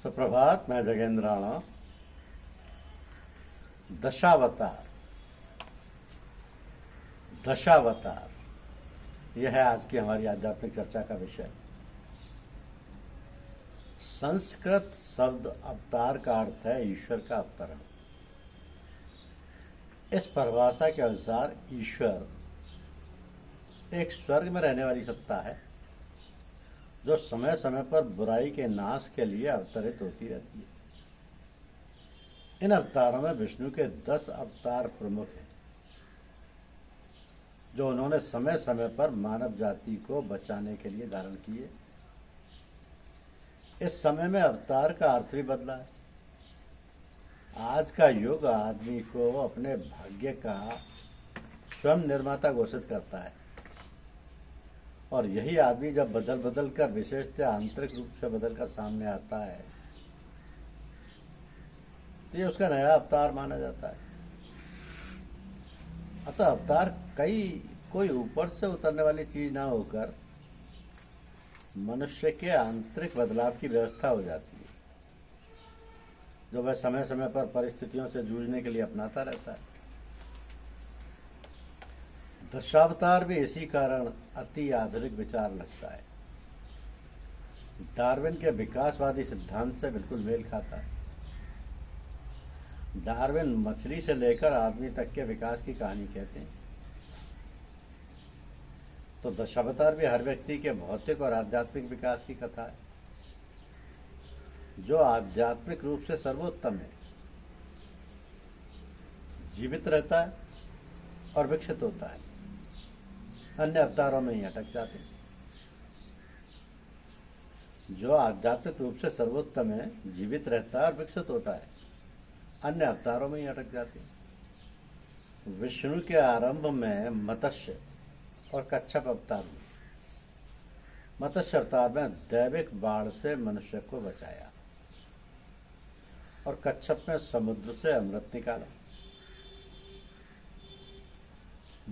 सुप्रभात। मैं जगेंद्र राणा। दशावतार, दशावतार यह है आज की हमारी आध्यात्मिक चर्चा का विषय। संस्कृत शब्द अवतार का अर्थ है ईश्वर का अवतरण। इस परिभाषा के अनुसार ईश्वर एक स्वर्ग में रहने वाली सत्ता है जो समय समय पर बुराई के नाश के लिए अवतरित होती रहती है। इन अवतारों में विष्णु के 10 अवतार प्रमुख हैं जो उन्होंने समय समय पर मानव जाति को बचाने के लिए धारण किए। इस समय में अवतार का अर्थ भी बदला है। आज का युग आदमी को अपने भाग्य का स्वयं निर्माता घोषित करता है और यही आदमी जब बदल बदल कर विशेषतः आंतरिक रूप से बदल कर सामने आता है तो ये उसका नया अवतार माना जाता है। अतः अवतार कोई ऊपर से उतरने वाली चीज ना होकर मनुष्य के आंतरिक बदलाव की व्यवस्था हो जाती है जो वह समय समय पर परिस्थितियों से जूझने के लिए अपनाता रहता है। दशावतार भी इसी कारण अति आधुनिक विचार लगता है। डार्विन के विकासवादी सिद्धांत से बिल्कुल मेल खाता है। डार्विन मछली से लेकर आदमी तक के विकास की कहानी कहते हैं तो दशावतार भी हर व्यक्ति के भौतिक और आध्यात्मिक विकास की कथा है जो आध्यात्मिक रूप से सर्वोत्तम है, जीवित रहता है और विकसित होता है। अन्य अवतारों में ही अटक जाते हैं। जो आध्यात्मिक रूप से सर्वोत्तम है, जीवित रहता है और विकसित होता है, अन्य अवतारों में ही अटक जाते हैं। विष्णु के आरंभ में मत्स्य और कच्छप अवतार में, मत्स्य अवतार में दैविक बाढ़ से मनुष्य को बचाया और कच्छप में समुद्र से अमृत निकाला।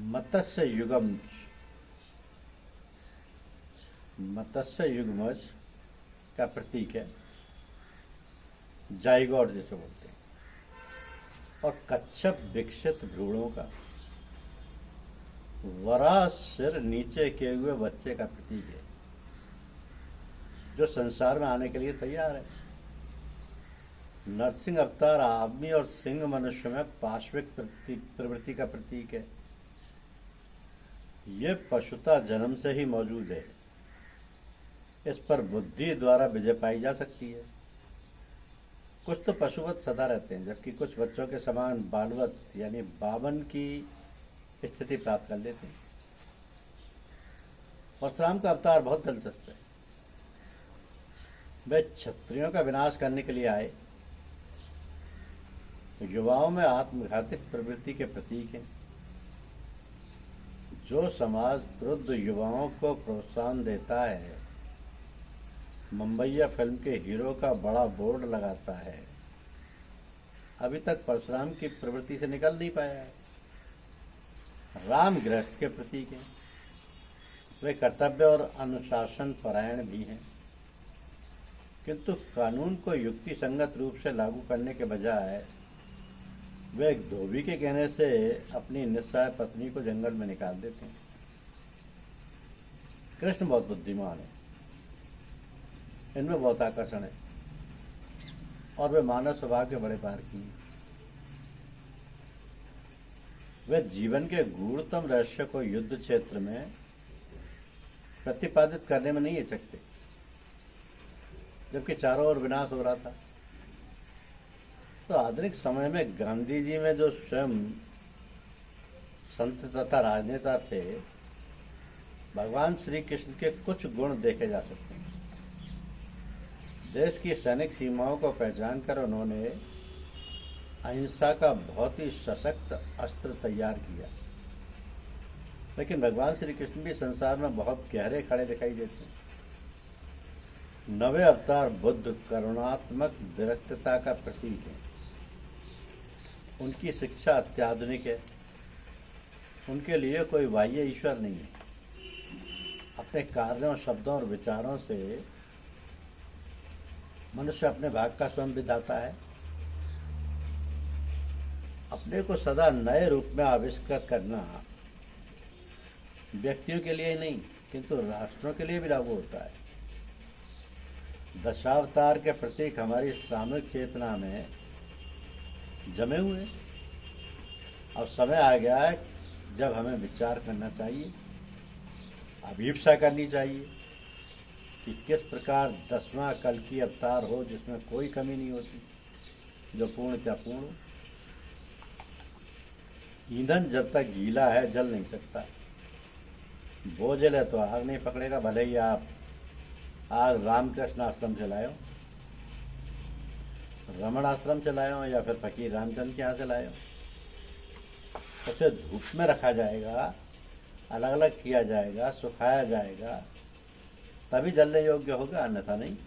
मत्स्य युगमज का प्रतीक है, जाइगोट जिसे बोलते हैं, और कच्छप विकसित भ्रूणों का, वराह सिर नीचे किए हुए बच्चे का प्रतीक है जो संसार में आने के लिए तैयार है। नरसिंह अवतार आदमी और सिंह मनुष्य में पाश्विक प्रवृत्ति का प्रतीक है। ये पशुता जन्म से ही मौजूद है। इस पर बुद्धि द्वारा विजय पाई जा सकती है। कुछ तो पशुवत सदा रहते हैं जबकि कुछ बच्चों के समान बालवत यानी बावन की स्थिति प्राप्त कर लेते हैं। परशुराम का अवतार बहुत दिलचस्प है। वे क्षत्रियों का विनाश करने के लिए आए। युवाओं में आत्मघातिक प्रवृत्ति के प्रतीक हैं। जो समाज क्रुद्ध युवाओं को प्रोत्साहन देता है, मुंबईया फिल्म के हीरो का बड़ा बोर्ड लगाता है, अभी तक परशुराम की प्रवृत्ति से निकल नहीं पाया है। राम गृहस्थ के प्रतीक हैं। वे कर्तव्य और अनुशासन परायण भी हैं किंतु कानून को युक्ति संगत रूप से लागू करने के बजाय वे एक धोबी के कहने से अपनी निस्सहाय पत्नी को जंगल में निकाल देते हैं। कृष्ण बहुत बुद्धिमान है, इनमें बहुत आकर्षण है और वे मानव स्वभाव के बड़े पारखी हैं। वे जीवन के गूढ़तम रहस्य को युद्ध क्षेत्र में प्रतिपादित करने में नहीं हिचकते। जबकि चारों ओर विनाश हो रहा था तो आधुनिक समय में गांधी जी में जो स्वयं संत तथा राजनेता थे, भगवान श्री कृष्ण के कुछ गुण देखे जा सकते हैं। देश की सैनिक सीमाओं को पहचान कर उन्होंने अहिंसा का बहुत ही सशक्त अस्त्र तैयार किया। लेकिन भगवान श्री कृष्ण भी संसार में बहुत गहरे खड़े दिखाई देते हैं। नवे अवतार बुद्ध करुणात्मक विरक्तता का प्रतीक है। उनकी शिक्षा अत्याधुनिक है। उनके लिए कोई बाह्य ईश्वर नहीं है। अपने कार्यों, शब्दों और विचारों से मनुष्य अपने भाग का स्वयं विधाता है। अपने को सदा नए रूप में आविष्कृत करना व्यक्तियों के लिए ही नहीं किंतु राष्ट्रों के लिए भी लागू होता है। दशावतार के प्रतीक हमारी सामूहिक चेतना में जमे हुए। अब समय आ गया है जब हमें विचार करना चाहिए, अभिप्सा करनी चाहिए कि किस प्रकार 10वां कल की अवतार हो जिसमें कोई कमी नहीं होती, जो पूर्ण क्या पूर्ण। ईंधन जब तक गीला है जल नहीं सकता। बोझल है तो आग नहीं पकड़ेगा, भले ही आप आग रामकृष्ण आश्रम से लाए हो, रमण आश्रम से लाए हो या फिर फकीर रामचंद्र के यहाँ से लाए हो। उसे धूप में रखा जाएगा, अलग अलग किया जाएगा, सुखाया जाएगा, तभी जलने योग्य होगा, अन्यथा नहीं।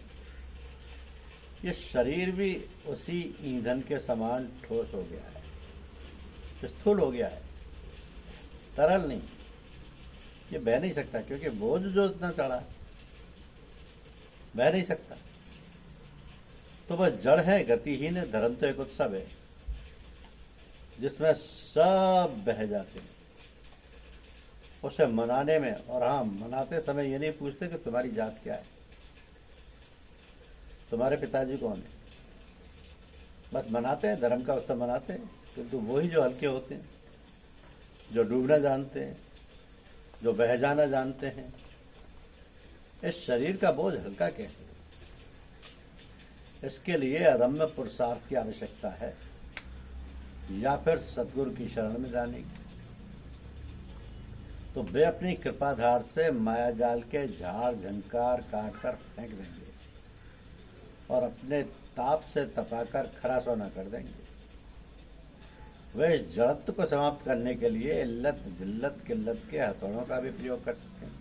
ये शरीर भी उसी ईंधन के समान ठोस हो गया है, स्थूल हो गया है, तरल नहीं। ये बह नहीं सकता क्योंकि बोझ जो इतना चढ़ा बह नहीं सकता। तो वह जड़ है, गतिहीन है। धर्म तो एक उत्सव है जिसमें सब बह जाते हैं। उसे मनाने में, और हाँ, मनाते समय ये नहीं पूछते कि तुम्हारी जात क्या है, तुम्हारे पिताजी कौन है। बस मनाते हैं, धर्म का उत्सव मनाते हैं। किंतु वही जो हल्के होते हैं, जो डूबना जानते हैं, जो बह जाना जानते हैं, इस शरीर का बोझ हल्का कैसे। इसके लिए अदम्य पुरुषार्थ की आवश्यकता है या फिर सद्गुरु की शरण में जाने की। तो वे अपनी कृपाधार से मायाजाल के झाड़ झंकार काट कर फेंक देंगे और अपने ताप से तपाकर खरा सोना कर देंगे। वे इस जड़त्व को समाप्त करने के लिए इल्लत जिल्लत किल्लत के हथौड़ों का भी प्रयोग कर सकते हैं,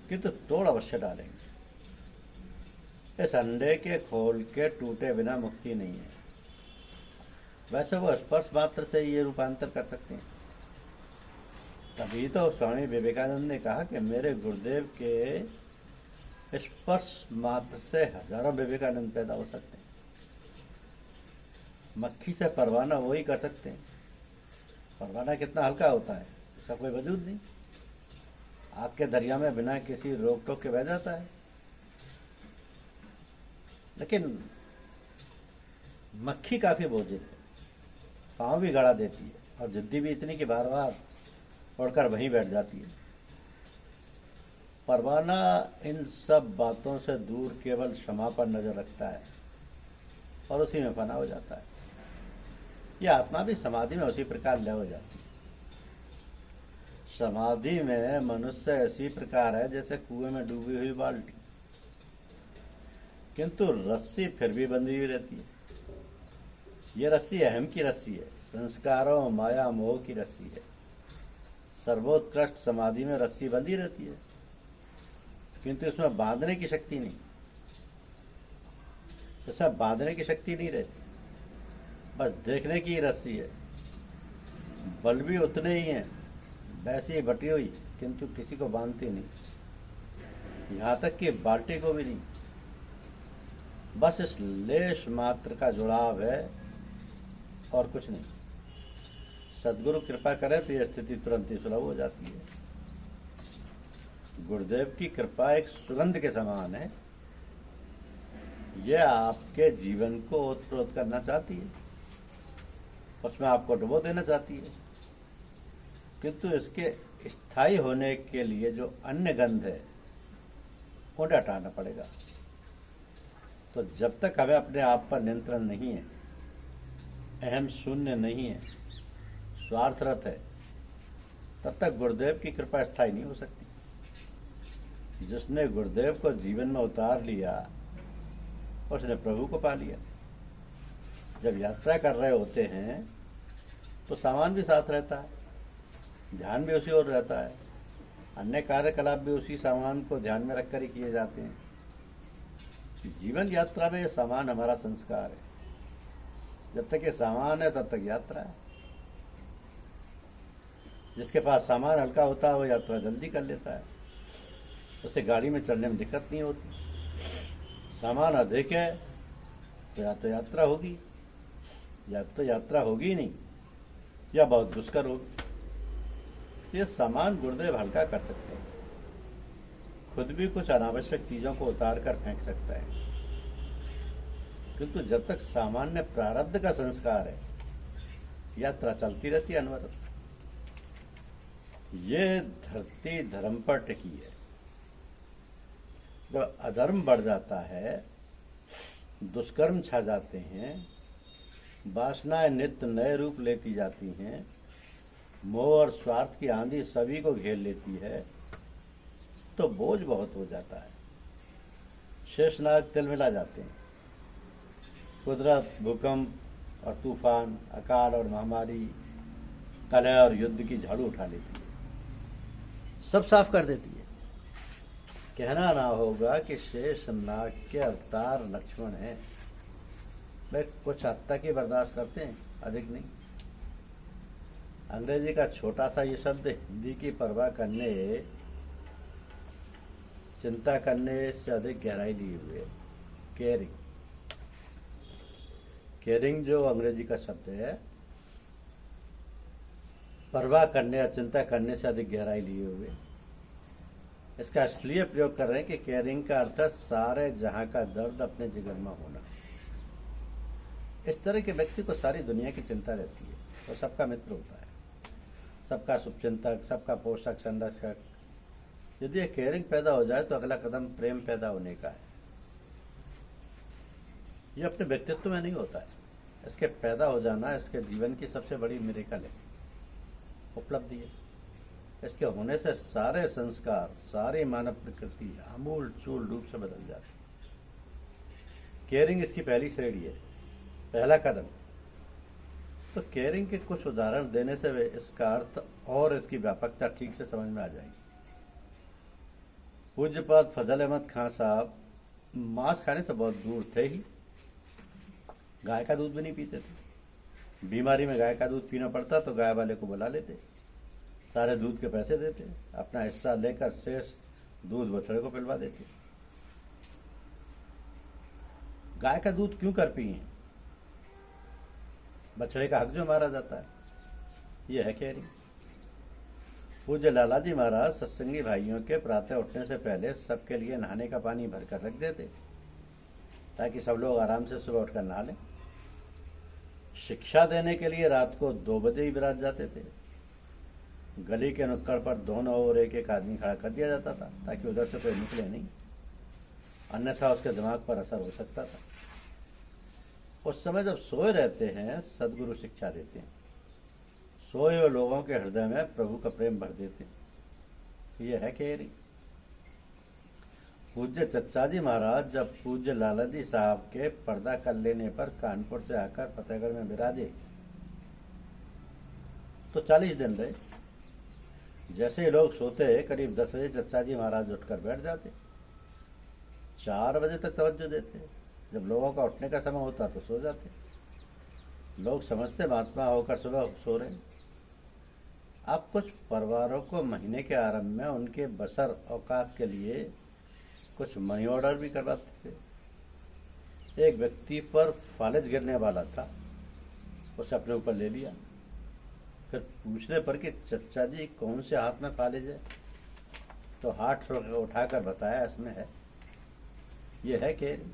किंतु तोड़ अवश्य डालेंगे। इस अंडे के खोल के टूटे बिना मुक्ति नहीं है। वैसे वो स्पर्श मात्र से ये रूपांतर कर सकते हैं। तभी तो स्वामी विवेकानंद ने कहा कि मेरे गुरुदेव के स्पर्श मात्र से हजारों विवेकानंद पैदा हो सकते हैं। मक्खी से परवाना वही कर सकते हैं। परवाना कितना हल्का होता है, उसका कोई वजूद नहीं। आग के दरिया में बिना किसी रोक टोक के बह जाता है। लेकिन मक्खी काफी बोझिल है, पांव भी गड़ा देती है और जिद्दी भी इतनी कि बार बार उड़कर वहीं बैठ जाती है। परवाना इन सब बातों से दूर केवल क्षमा पर नजर रखता है और उसी में फना हो जाता है। यह आत्मा भी समाधि में उसी प्रकार लय हो जाती है। समाधि में मनुष्य ऐसी प्रकार है जैसे कुएं में डूबी हुई बाल्टी, किंतु रस्सी फिर भी बंधी हुई रहती है। ये रस्सी अहम की रस्सी है, संस्कारों माया मोह की रस्सी है। सर्वोत्कृष्ट समाधि में रस्सी बंधी रहती है, किंतु इसमें बांधने की शक्ति नहीं। इसमें बांधने की शक्ति नहीं रहती, बस देखने की रस्सी है। बल भी उतने ही हैं, वैसी ही बटी हुई, किंतु किसी को बांधती नहीं, यहाँ तक कि बाल्टी को भी नहीं। बस इस लेश मात्र का जुड़ाव है और कुछ नहीं। सद्गुरु कृपा करे तो यह स्थिति तुरंत ही सुलभ हो जाती है। गुरुदेव की कृपा एक सुगंध के समान है। यह आपके जीवन को ओतप्रोत करना चाहती है, उसमें आपको डुबो देना चाहती है, किंतु इसके स्थायी होने के लिए जो अन्य गंध है उन्हें हटाना पड़ेगा। तो जब तक हमें अपने आप पर नियंत्रण नहीं है, अहम शून्य नहीं है, स्वार्थरत है, तब तक गुरुदेव की कृपा स्थायी नहीं हो सकती। जिसने गुरुदेव को जीवन में उतार लिया उसने प्रभु को पा लिया। जब यात्रा कर रहे होते हैं तो सामान भी साथ रहता है, ध्यान भी उसी ओर रहता है, अन्य कार्यकलाप भी उसी सामान को ध्यान में रखकर ही किए जाते हैं। जीवन यात्रा में ये सामान हमारा संस्कार है। जब तक ये सामान है तब तक यात्रा है। जिसके पास सामान हल्का होता है वो यात्रा जल्दी कर लेता है, उसे गाड़ी में चढ़ने में दिक्कत नहीं होती। सामान अधिक है तो यात्रा होगी, या तो यात्रा होगी ही नहीं, या बहुत दुष्कर होगी। ये सामान गुरुदेव हल्का कर सकते हैं, खुद भी कुछ अनावश्यक चीजों को उतार कर फेंक सकता है, किंतु जब तक सामान्य प्रारब्ध का संस्कार है, यात्रा चलती रहती है अनवरत। ये धरती धर्म पर टिकी है। जब अधर्म बढ़ जाता है, दुष्कर्म छा जाते हैं, वासनाएं नित्य नए रूप लेती जाती हैं, मोह और स्वार्थ की आंधी सभी को घेर लेती है, तो बोझ बहुत हो जाता है। शेषनाग तिलमिला जाते हैं। कुदरत भूकंप और तूफान, अकाल और महामारी, कलह और युद्ध की झाड़ू उठा लेती है, सब साफ कर देती है। कहना ना होगा कि शेषनाग के अवतार लक्ष्मण हैं। वे कुछ हद तक ही बर्दाश्त करते हैं, अधिक नहीं। अंग्रेजी का छोटा सा ये शब्द हिंदी की परवाह करने, चिंता करने से अधिक गहराई लिए हुए, केयरिंग। केयरिंग जो अंग्रेजी का शब्द है, परवाह करने या चिंता करने से अधिक गहराई लिए हुए, इसका इसलिए प्रयोग कर रहे हैं कि केयरिंग का अर्थ है सारे जहां का दर्द अपने जिगर में होना। इस तरह के व्यक्ति को सारी दुनिया की चिंता रहती है, वो सबका मित्र होता है, सबका शुभचिंतक, सबका पोषक, संरक्षक। यदि एक केयरिंग पैदा हो जाए तो अगला कदम प्रेम पैदा होने का है। ये अपने व्यक्तित्व में नहीं होता है, इसके पैदा हो जाना इसके जीवन की सबसे बड़ी मिरेकल है, उपलब्धि है। इसके होने से सारे संस्कार, सारी मानव प्रकृति आमूल चूल रूप से बदल जाती है। केयरिंग इसकी पहली श्रेणी है, पहला कदम। तो केयरिंग के कुछ उदाहरण देने से इसका अर्थ और इसकी व्यापकता ठीक से समझ में आ जाएगी। पूज्यपाद फजल अहमद खान साहब मांस खाने से बहुत दूर थे ही, गाय का दूध भी नहीं पीते थे। बीमारी में गाय का दूध पीना पड़ता तो गाय वाले को बुला लेते, सारे दूध के पैसे देते, अपना हिस्सा लेकर शेष दूध बछड़े को पिलवा देते। गाय का दूध क्यों कर पिए? बछड़े का हक जो मारा जाता है, यह है केयरिंग। पूज्य लालाजी महाराज सत्संगी भाइयों के प्रातः उठने से पहले सबके लिए नहाने का पानी भरकर रख देते, ताकि सब लोग आराम से सुबह उठकर नहा लें। शिक्षा देने के लिए रात को 2 बजे ही विराज जाते थे। गली के नुक्कड़ पर दोनों ओर एक एक आदमी खड़ा कर दिया जाता था, ताकि उधर से कोई निकले नहीं, अन्यथा उसके दिमाग पर असर हो सकता था। उस समय जब सोए रहते हैं, सदगुरु शिक्षा देते हैं, सोए हुए लोगों के हृदय में प्रभु का प्रेम भर देते हैं। यह है केयरिंग। पूज्य चच्चा जी महाराज जब पूज्य लालाजी साहब के पर्दा कर लेने पर कानपुर से आकर फतेहगढ़ में विराजे तो 40 दिन रहे। जैसे ही लोग सोते, करीब 10 बजे चच्चा जी महाराज उठकर बैठ जाते, 4 बजे तक तवज्जो देते। जब लोगों का उठने का समय होता तो सो जाते। लोग समझते महात्मा होकर सुबह सो रहे। आप कुछ परिवारों को महीने के आरंभ में उनके बसर औकात के लिए कुछ मनी ऑर्डर भी करवाते थे। एक व्यक्ति पर फालिज गिरने वाला था, उसे अपने ऊपर ले लिया। फिर पूछने पर कि चच्चा जी कौन से हाथ में फालिज है, तो हाथ उठाकर बताया इसमें है। यह है केयरिंग।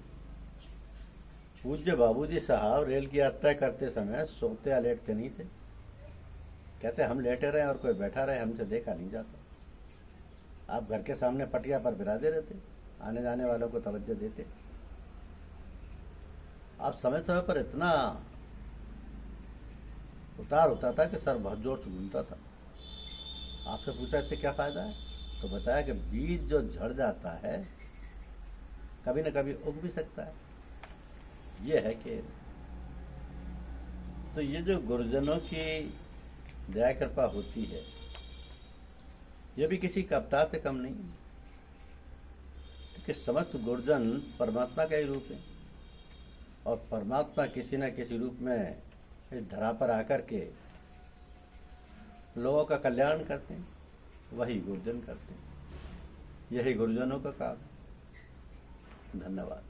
पूज्य बाबूजी साहब रेल की यात्रा करते समय सोते या लेटते नहीं थे। कहते हम लेटे रहे और कोई बैठा रहे, हमसे देखा नहीं जाता। आप घर के सामने पटिया पर बिराजे रहते, आने जाने वालों को तवज्जो देते। आप समय समय पर इतना उतार होता था कि सर बहुत जोर से घूमता था। आपसे पूछा इससे क्या फायदा है, तो बताया कि बीज जो झड़ जाता है कभी न कभी उग भी सकता है। ये है कि तो ये जो गुरुजनों की दया कृपा होती है, ये भी किसी का अवतार से कम नहीं, क्योंकि समस्त गुरुजन परमात्मा का ही रूप है, और परमात्मा किसी न किसी रूप में इस धरा पर आकर के लोगों का कल्याण करते हैं, वही गुरुजन करते हैं। यही गुरुजनों का काम है। धन्यवाद।